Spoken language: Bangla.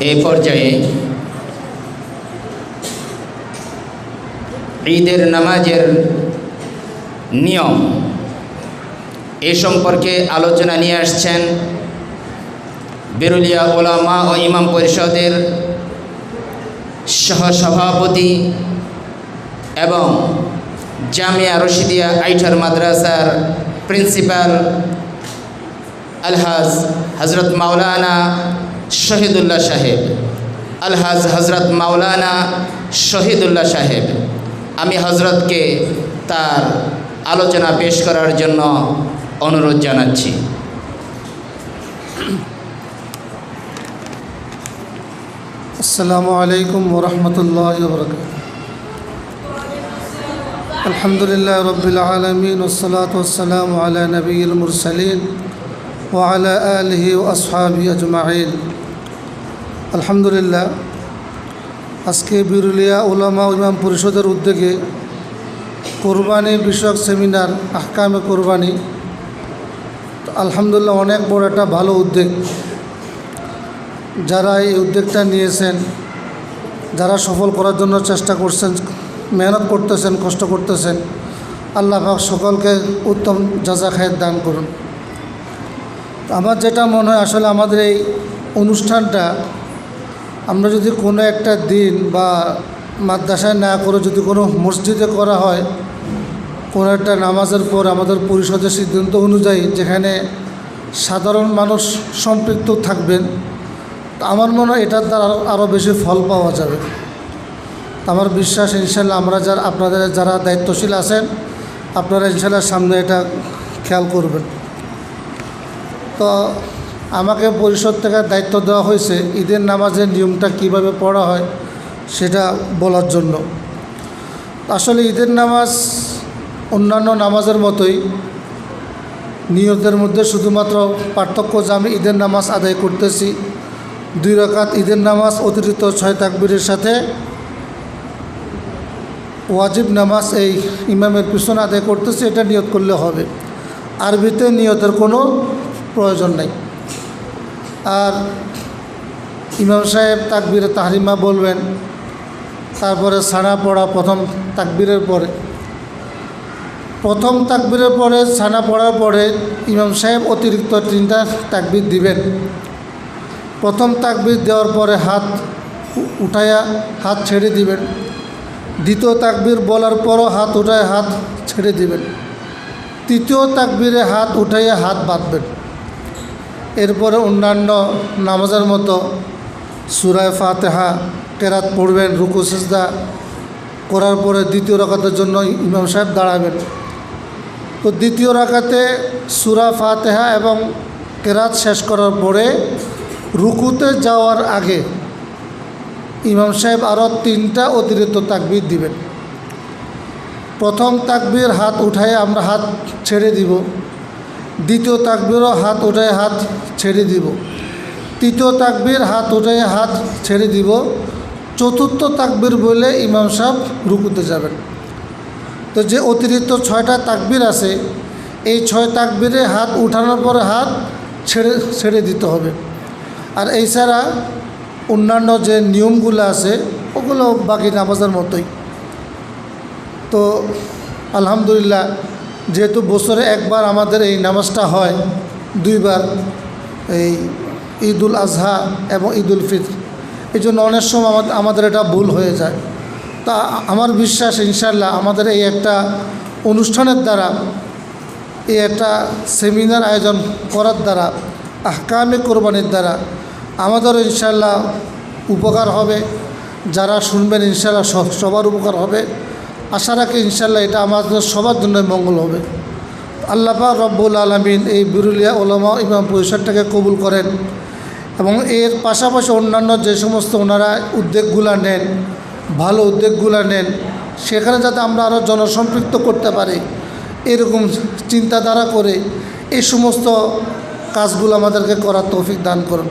এই পর্যায়ে ঈদের নামাজের নিয়ম এ সম্পর্কে আলোচনা নিয়ে আসছেন বিরুলিয়া উলামা ও ইমাম পরিষদের সহসভাপতি এবং জামিয়া রশিদিয়া আইঠার মাদ্রাসার প্রিন্সিপাল আলহাজ হজরত মাওলানা শহীদুল্লাহ সাহেব আলহাজ হজরত মাওলানা শহীদুল্লাহ সাহেব। আমি হজরতকে তার আলোচনা পেশ করার জন্য অনুরোধ জানাচ্ছি। আসসালামু আলাইকুম ওয়া রাহমাতুল্লাহি ওয়া বারাকাতুহু। আলহামদুলিল্লাহি রাব্বিল আলামিন ওয়াস সালাতু ওয়াস সালামু আলা নাবিয়িল মুরসালিন ওয়া আলা আলিহি ওয়া আসহাবিহি আজমাইন। আলহামদুলিল্লাহ, আজকে বিরুলিয়া উলামা ও ইমাম পরিষদের উদ্যোগে কোরবানি বিষয়ক সেমিনার, আহকামে কোরবানি। আলহামদুলিল্লাহ, অনেক বড় একটা ভালো উদ্যোগ। যারা এই উদ্যোগটা নিয়েছেন, যারা সফল করার জন্য চেষ্টা করছেন, মেহনত করতেছেন, কষ্ট করতেছেন, আল্লাহ পাক সকলকে উত্তম জাযা খায়ের দান করুন। আমার যেটা মনে হয়, আসলে আমাদের এই অনুষ্ঠানটা আমরা যদি কোনো একটা দিন বা মাদ্রাসায় না করে যদি কোনো মসজিদে করা হয়, কোনো একটা নামাজের পর আমাদের পরিষদের সিদ্ধান্ত অনুযায়ী যেখানে সাধারণ মানুষ সম্পৃক্ত থাকবেন, আমার মনে হয় এটার দ্বারা আরও বেশি ফল পাওয়া যাবে। আমার বিশ্বাস, ইনশাল্লাহ আমরা আপনাদের যারা দায়িত্বশীল আছেন, আপনারা ইনশাল্লাহ সামনে এটা খেয়াল করবেন। তো আমাকে পরিষদ থেকে দায়িত্ব দেওয়া হয়েছে ঈদের নামাজের নিয়মটা কিভাবে পড়া হয় সেটা বলার জন্য। আসলে ঈদের নামাজ অন্যান্য নামাজের মতোই, নিয়তের মধ্যে শুধুমাত্র পার্থক্য যে আমি ঈদের নামাজ আদায় করতেছি 2 রাকাত ঈদের নামাজ অতিরিক্ত 6 তাকবীরের সাথে ওয়াজিব নামাজ এই ইমামের পিছনে আদায় করতেছি, এটা নিয়ত করলে হবে। আরবিতে নিয়তের কোনো প্রয়োজন নেই। আর ইমাম সাহেব তাকবীরে তাহরিমা বলবেন, তারপরে সানা পড়া প্রথম তাকবীরের পরে। প্রথম তাকবীরের পরে সানা পড়ার পরে ইমাম সাহেব অতিরিক্ত 3টা তাকবীর দিবেন। প্রথম তাকবীর দেওয়ার পরে হাত উঠায়া হাত ছেড়ে দিবেন। দ্বিতীয় তাকবীর বলার পরও হাত উঠায় হাত ছেড়ে দিবেন। তৃতীয় তাকবীরে হাত উঠাইয়া হাত বাঁধবেন। এরপরে অন্যান্য নামাজের মতো সূরা ফাতিহা কেরাত পড়বেন। রুকু সিজদা করার পরে দ্বিতীয় রাকাতের জন্য ইমাম সাহেব দাঁড়াবেন। তো দ্বিতীয় রাকাতে সূরা ফাতিহা এবং কেরাত শেষ করার পরে রুকুতে যাওয়ার আগে ইমাম সাহেব আরও 3টা অতিরিক্ত তাকবীর দিবেন। প্রথম তাকবীর হাত উঠায় আমরা হাত ছেড়ে দিব। দ্বিতীয় তাকবীরও হাত উঠায় হাত ছেড়ে দিব। তৃতীয় তাকবীর হাত উঠায় হাত ছেড়ে দিব। চতুর্থ তাকবীর বলে ইমাম সাহেব রুকুতে যাবেন। তো যে অতিরিক্ত 6টা তাকবীর আছে, এই 6 তাকবীরে হাত উঠানোর পরে হাত ছেড়ে দিতে হবে। আর এই ছাড়া অন্যান্য যে নিয়মগুলো আছে ওগুলো বাকি নামাজের মতোই। তো আলহামদুলিল্লাহ, যেহেতু বছরে একবার আমাদের এই নামাজটা হয়, 2 বার, এই ঈদুল আজহা এবং ঈদুল ফিতর, এই জন্য অনেক সময় আমাদের এটা ভুল হয়ে যায়। তা আমার বিশ্বাস, ইনশাল্লাহ আমাদের এই একটা অনুষ্ঠানের দ্বারা, এই একটা সেমিনার আয়োজন করার দ্বারা, আহকামে কোরবানির দ্বারা আমাদেরও ইনশাল্লাহ উপকার হবে। যারা শুনবেন ইনশাল্লাহ সবার উপকার হবে। আশা রাখি ইনশাল্লাহ এটা আমাদের সবার জন্য মঙ্গল হবে। আল্লাহ পাক রব্বুল আলামিন এই বিরুলিয়া উলামা ইমাম পরিষদটাকে কবুল করেন এবং এর পাশাপাশি অন্যান্য যে সমস্ত ওনারা উদ্যোগগুলো নেন, ভালো উদ্যোগগুলো নেন, সেখানে যাতে আমরা আরও জনসম্পৃক্ত করতে পারি, এরকম চিন্তাধারা করে এই সমস্ত কাজগুলো আমাদেরকে করার তৌফিক দান করুন।